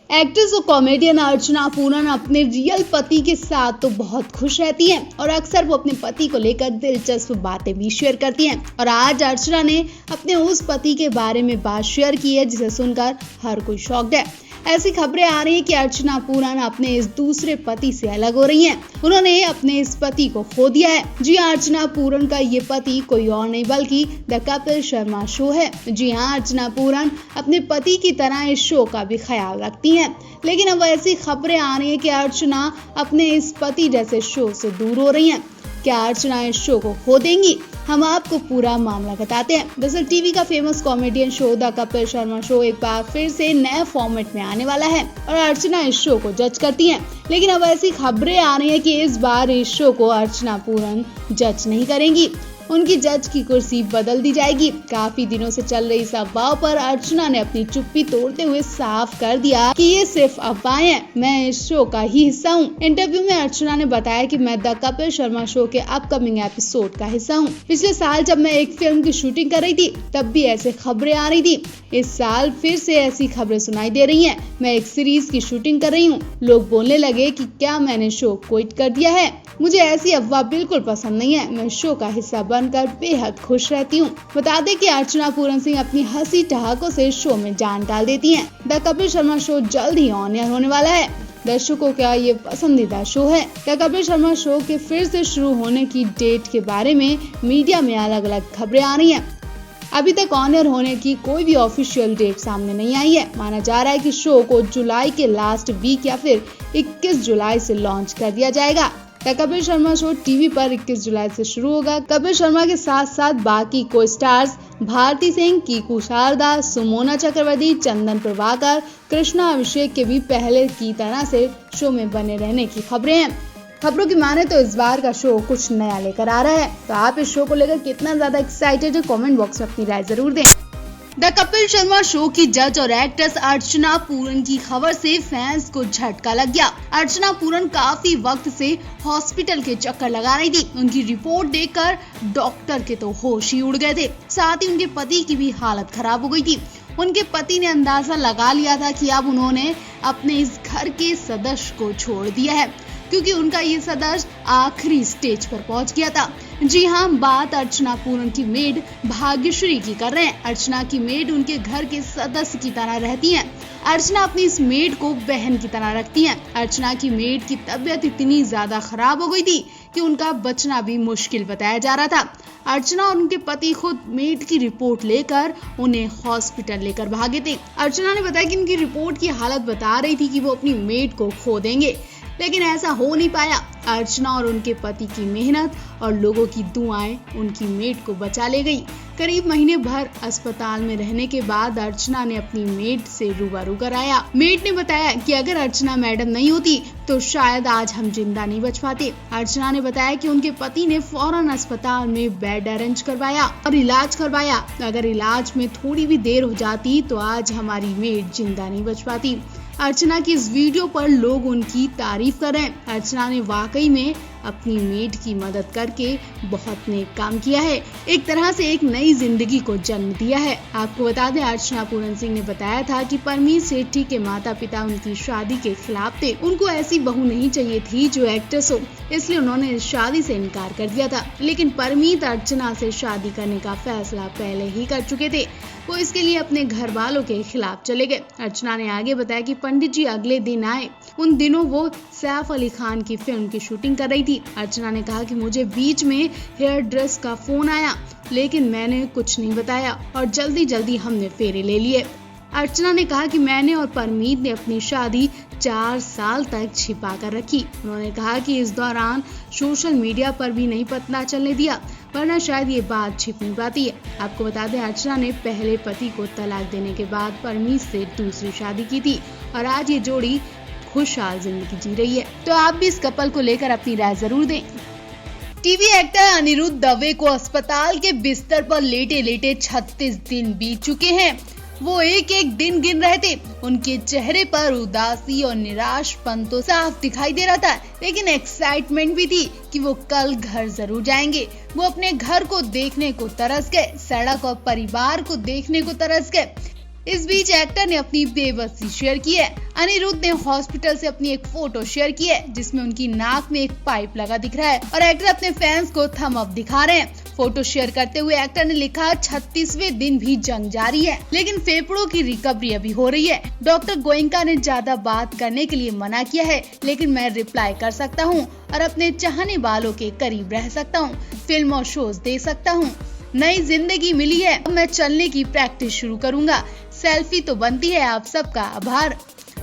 Actress और comedian Archana Puran अपने real पति के साथ तो बहुत खुश रहती हैं और अक्सर वो अपने पति को लेकर दिलचस्प बातें भी शेयर करती हैं। और आज अर्चना ने अपने उस पति के बारे में बात शेयर की है जिसे सुनकर हर कोई शॉक्ड है। ऐसी खबरें आ रही हैं कि अर्चना पूरन अपने इस दूसरे पति से अलग हो रही हैं। उन्होंने अपने इस पति को खो दिया है। जी हाँ, अर्चना पूरन का ये पति कोई और नहीं बल्कि द कपिल शर्मा शो है। जी हाँ, अर्चना पूरन अपने पति की तरह इस शो का भी ख्याल रखती हैं। लेकिन अब ऐसी खबरें आ रही हैं कि अर्चना अपने इस पति जैसे शो से दूर हो रही हैं। क्या अर्चना इस शो को खो देंगी? हम आपको पूरा मामला बताते हैं। दरअसल टीवी का famous comedian show the Kapil Sharma show एक बार फिर से नए फॉर्मेट में आने वाला है और अर्चना इस शो को जज करती हैं। लेकिन अब ऐसी खबरें आ रही हैं कि इस बार इस शो को अर्चना पूरन जज नहीं करेंगी, उनकी जज की कुर्सी बदल दी जाएगी। काफी दिनों से चल रही इस अफवाह पर अर्चना ने अपनी चुप्पी तोड़ते हुए साफ कर दिया कि ये सिर्फ अफवाहें हैं, मैं इस शो का ही हिस्सा हूँ। इंटरव्यू में अर्चना ने बताया कि मैं द कपिल शर्मा शो के अपकमिंग एपिसोड का हिस्सा हूँ। पिछले साल जब मैं एक फिल्म की शूटिंग कर रही थी तब भी ऐसे खबरें आ रही थी। इस साल फिर से ऐसी खबरें सुनाई दे रही हैं। मैं एक सीरीज की शूटिंग कर रही हूँ। लोग बोलने लगे कि क्या मैंने शो क्विट कर दिया है। मुझे ऐसी अफवाह बिल्कुल पसंद नहीं है। मैं शो का हिस्सा बनकर बेहद खुश रहती हूँ। बता दें कि अर्चना पूरन सिंह अपनी हंसी ठहाकों से शो में जान डाल देती हैं। द कपिल शर्मा शो जल्द ही ऑन एयर होने वाला है। दर्शकों का ये पसंदीदा शो है। द कपिल शर्मा शो के फिर से शुरू होने की डेट के बारे में मीडिया में अलग अलग खबरें आ रही हैं। अभी तक ऑन एयर होने की कोई भी ऑफिशियल डेट सामने नहीं आई है। माना जा रहा है कि शो को जुलाई के लास्ट वीक या फिर 21 जुलाई से लॉन्च कर दिया जाएगा। The Kapil Sharma show TV पर 21 जुलाई से शुरू होगा। कपिल शर्मा के साथ साथ बाकी को स्टार्स भारती सिंह, कीकू शारदा, सुमोना चक्रवर्ती, चंदन प्रभाकर, कृष्णा अभिषेक के भी पहले की तरह से शो में बने रहने की खबरें हैं। खबरों की माने तो इस बार का शो कुछ नया लेकर आ रहा है। तो आप इस शो को लेकर कितना ज्यादा एक्साइटेड है, कमेंट बॉक्स में अपनी राय जरूर दें। द कपिल शर्मा शो की जज और एक्ट्रेस अर्चना पूरन की खबर से फैंस को झटका लग गया। अर्चना पूरन काफी वक्त से हॉस्पिटल के चक्कर लगा रही थी। उनकी रिपोर्ट देखकर डॉक्टर के तो होश ही उड़ गए थे। साथ ही उनके पति की भी हालत खराब हो गई थी। उनके पति ने अंदाजा लगा लिया था कि अब उन्होंने अपने इस घर के सदस्य को छोड़ दिया है, क्योंकि उनका ये सदस्य आखिरी स्टेज पर पहुंच गया था। जी हाँ, बात अर्चना पूरन की मेड भाग्यश्री की कर रहे हैं। अर्चना की मेड उनके घर के सदस्य की तरह रहती हैं। अर्चना अपनी इस मेड को बहन की तरह रखती हैं। अर्चना की मेड की तबीयत इतनी ज्यादा खराब हो गई थी कि उनका बचना भी मुश्किल बताया जा रहा था। अर्चना और उनके पति खुद मेड की रिपोर्ट लेकर उन्हें हॉस्पिटल लेकर भागे थे। अर्चना ने बताया कि उनकी रिपोर्ट की हालत बता रही थी कि वो अपनी मेड को खो देंगे, लेकिन ऐसा हो नहीं पाया। अर्चना और उनके पति की मेहनत और लोगों की दुआएं उनकी मेड को बचा ले गई। करीब महीने भर अस्पताल में रहने के बाद अर्चना ने अपनी मेड से रूबरू कराया। मेड ने बताया कि अगर अर्चना मैडम नहीं होती तो शायद आज हम जिंदा नहीं बच पाते। अर्चना ने बताया कि उनके पति ने फौरन अस्पताल में बेड अरेंज करवाया और इलाज करवाया। अगर इलाज में थोड़ी भी देर हो जाती तो आज हमारी मेड जिंदा नहीं बच पाती। अर्चना की इस वीडियो पर लोग उनकी तारीफ कर रहे हैं। अर्चना ने वाकई में अपनी मेड की मदद करके बहुत नेक काम किया है। एक तरह से एक नई जिंदगी को जन्म दिया है। आपको बता दें, अर्चना पूरन सिंह ने बताया था कि परमीत सेठी के माता पिता उनकी शादी के खिलाफ थे। उनको ऐसी बहू नहीं चाहिए थी जो एक्ट्रेस हो, इसलिए उन्होंने इस शादी से इनकार कर दिया था। लेकिन परमीत अर्चना से शादी करने का फैसला पहले ही कर चुके थे। वो इसके लिए अपने घर वालों के खिलाफ चले गए। अर्चना ने आगे बताया कि पंडित जी अगले दिन आए। उन दिनों वो सैफ अली खान की फिल्म की शूटिंग कर रही थी। अर्चना ने कहा कि मुझे बीच में हेयर ड्रेस का फोन आया, लेकिन मैंने कुछ नहीं बताया और जल्दी जल्दी हमने फेरे ले लिए। अर्चना ने कहा कि मैंने और परमीत ने अपनी शादी 4 साल तक छिपा कर रखी। उन्होंने कहा कि इस दौरान सोशल मीडिया पर भी नहीं पता चलने दिया, वरना शायद ये बात छिप नहीं पाती है। आपको बता दें, अर्चना ने पहले पति को तलाक देने के बाद परमीत से दूसरी शादी की थी और आज ये जोड़ी खुशहाल जिंदगी जी रही है। तो आप भी इस कपल को लेकर अपनी राय जरूर दें। टीवी एक्टर अनिरुद्ध दवे को अस्पताल के बिस्तर पर लेटे लेटे 36 दिन बीत चुके हैं। वो एक एक दिन गिन रहे थे। उनके चेहरे पर उदासी और निराशपन तो साफ दिखाई दे रहा था, लेकिन एक्साइटमेंट भी थी कि वो कल घर जरूर जाएंगे। वो अपने घर को देखने को तरस गए, सड़क और परिवार को देखने को तरस गए। इस बीच एक्टर ने अपनी बेबसी शेयर की है। अनिरुद्ध ने हॉस्पिटल से अपनी एक फोटो शेयर की है जिसमें उनकी नाक में एक पाइप लगा दिख रहा है और एक्टर अपने फैंस को थम अप दिखा रहे हैं। फोटो शेयर करते हुए एक्टर ने लिखा, 36वें दिन भी जंग जारी है लेकिन फेफड़ों की रिकवरी अभी हो रही है। डॉक्टर गोयनका ने ज्यादा बात करने के लिए मना किया है लेकिन मैं रिप्लाई कर सकता हूँ और अपने चाहने वालों के करीब रह सकता हूँ, फिल्म और शोज दे सकता हूँ। नई जिंदगी मिली है, मैं चलने की प्रैक्टिस शुरू करूंगा। सेल्फी तो बनती है, आप सबका आभार।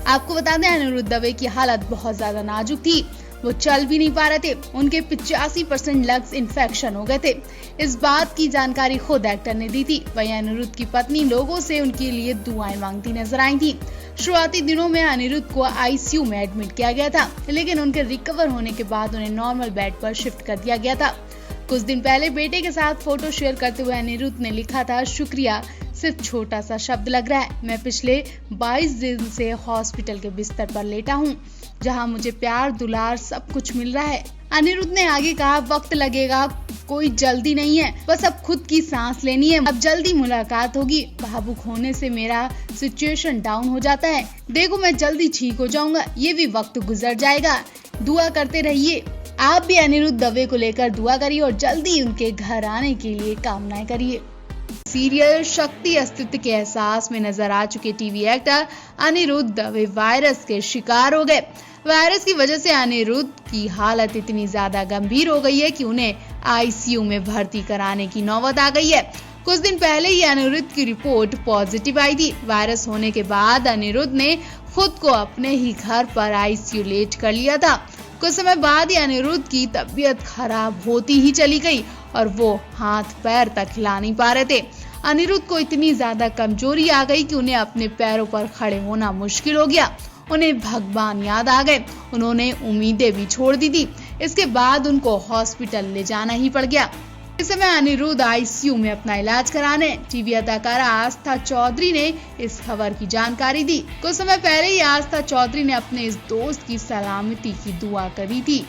आपको बता दें, अनिरुद्ध दवे की हालत बहुत ज्यादा नाजुक थी। वो चल भी नहीं पा रहे थे। उनके 85% लंग्स इन्फेक्शन हो गए थे। इस बात की जानकारी खुद एक्टर ने दी थी। वहीं अनिरुद्ध की पत्नी लोगों से उनके लिए दुआएं मांगती नजर आई थी। शुरुआती दिनों में अनिरुद्ध को आईसीयू में एडमिट किया गया था लेकिन उनके रिकवर होने के बाद उन्हें नॉर्मल बेड पर शिफ्ट कर दिया गया था। कुछ दिन पहले बेटे के साथ फोटो शेयर करते हुए अनिरुद्ध ने लिखा था, शुक्रिया, सिर्फ छोटा सा शब्द लग रहा है। मैं पिछले 22 दिन से हॉस्पिटल के बिस्तर पर लेटा हूँ जहाँ मुझे प्यार दुलार सब कुछ मिल रहा है। अनिरुद्ध ने आगे कहा, वक्त लगेगा, कोई जल्दी नहीं है, बस अब खुद की सांस लेनी है। अब जल्दी मुलाकात होगी। भावुक होने से मेरा सिचुएशन डाउन हो जाता है। देखो, मैं जल्दी ठीक हो जाऊंगा, ये भी वक्त गुजर जाएगा। दुआ करते रहिए। आप भी अनिरुद्ध दवे को लेकर दुआ करिए और जल्दी उनके घर आने के लिए कामनाएं करिए। सीरियल शक्ति अस्तित्व के एहसास में नजर आ चुके TV actor Aniruddh Dave virus के शिकार हो गए। वायरस की वजह से अनिरुद्ध की हालत इतनी ज्यादा गंभीर हो गई है कि उन्हें आईसीयू में भर्ती कराने की नौबत आ गई है। कुछ दिन पहले ही अनिरुद्ध की रिपोर्ट पॉजिटिव आई थी। वायरस होने के बाद अनिरुद्ध ने खुद को अपने ही घर पर आईसीयू लेट कर लिया था। कुछ समय बाद ही अनिरुद्ध की तबीयत खराब होती ही चली गई और वो हाथ पैर तक हिला नहीं पा रहे थे। अनिरुद्ध को इतनी ज्यादा कमजोरी आ गई कि उन्हें अपने पैरों पर खड़े होना मुश्किल हो गया। उन्हें भगवान याद आ गए। उन्होंने उम्मीदें भी छोड़ दी थी। इसके बाद उनको हॉस्पिटल ले जाना ही पड़ गया। इस समय अनिरुद्ध आईसीयू में अपना इलाज कराने टीवी अदाकारा आस्था चौधरी ने इस खबर की जानकारी दी। कुछ समय पहले ही आस्था चौधरी ने अपने इस दोस्त की सलामती की दुआ करी थी।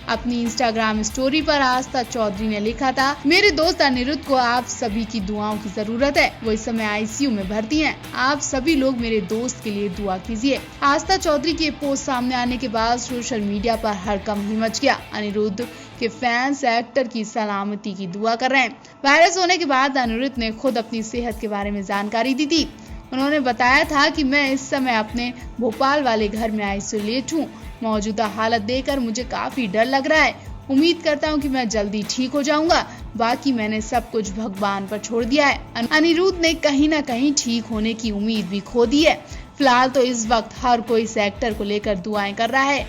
अपनी इंस्टाग्राम स्टोरी पर आस्था चौधरी ने लिखा था, मेरे दोस्त अनिरुद्ध को आप सभी की दुआओं की जरूरत है। वो इस समय आईसीयू में भर्ती हैं। आप सभी लोग मेरे दोस्त के लिए दुआ कीजिए। आस्था चौधरी की पोस्ट सामने आने के बाद सोशल मीडिया पर हड़कंप ही मच गया। अनिरुद्ध के फैंस एक्टर की सलामती की दुआ कर रहे हैं। वायरस होने के बाद अनिरुद्ध ने खुद अपनी सेहत के बारे में जानकारी दी थी। उन्होंने बताया था कि मैं इस समय अपने भोपाल वाले घर में आइसोलेट हूँ। मौजूदा हालत देखकर मुझे काफी डर लग रहा है। उम्मीद करता हूँ कि मैं जल्दी ठीक हो जाऊंगा। बाकी मैंने सब कुछ भगवान पर छोड़ दिया है। अनिरुद्ध ने कहीं ना कहीं ठीक होने की उम्मीद भी खो दी है। फिलहाल तो इस वक्त हर कोई इस एक्टर को लेकर दुआएं कर रहा है।